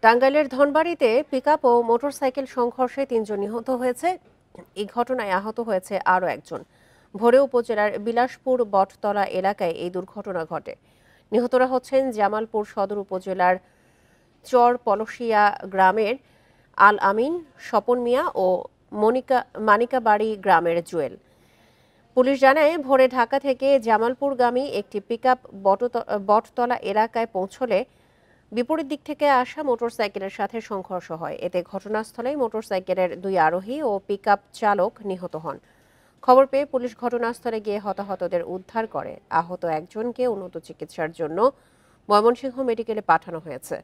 টাঙ্গাইলের ধনবাড়ীতে পিকআপ ও মোটরসাইকেল সংঘর্ষে ৩ জন নিহত হয়েছে। এই ঘটনায় আহত হয়েছে আরও একজন। ভোরে উপজেলার বিলাসপুর বটতলা এলাকায় এই দুর্ঘটনা ঘটে। নিহতরা হচ্ছেন জামালপুর সদর উপজেলার চর পলসিয়া গ্রামের আল আমিন, স্বপন মিয়া ও মানিকাবাড়ি গ্রামের জুয়েল। পুলিশ জানায়, ভোরে ঢাকা থেকে জামালপুরগামী একটি পিকআপ বটতলা এলাকায় পৌঁছলে বিপরীত দিক থেকে আসা মোটরসাইকেলের সাথে সংঘর্ষ হয়। এতে ঘটনাস্থলেই মোটরসাইকেলের 2 আরোহী ও পিকআপ চালক নিহত হন। খবর পেয়ে পুলিশ ঘটনাস্থলে গিয়ে হতাহতদের উদ্ধার করে। আহত একজনকে উন্নত চিকিৎসার জন্য ময়মনসিংহ মেডিকেলে পাঠানো হয়েছে।